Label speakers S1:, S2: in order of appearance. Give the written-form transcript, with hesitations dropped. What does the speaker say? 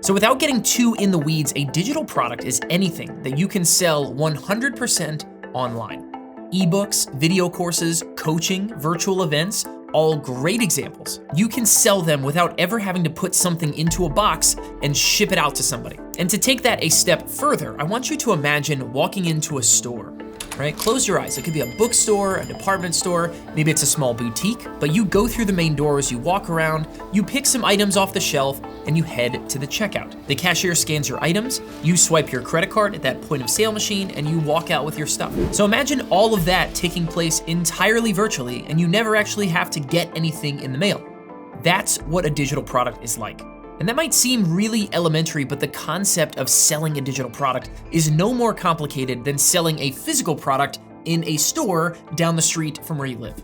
S1: So without getting too in the weeds, a digital product is anything that you can sell 100% online. Ebooks, video courses, coaching, virtual events, all great examples. You can sell them without ever having to put something into a box and ship it out to somebody. And to take that a step further, I want you to imagine walking into a store, right? Close your eyes. It could be a bookstore, a department store, maybe it's a small boutique, but you go through the main doors, you walk around, you pick some items off the shelf, and you head to the checkout. The cashier scans your items, you swipe your credit card at that point of sale machine, and you walk out with your stuff. So imagine all of that taking place entirely virtually, and you never actually have to get anything in the mail. That's what a digital product is like. And that might seem really elementary, but the concept of selling a digital product is no more complicated than selling a physical product in a store down the street from where you live.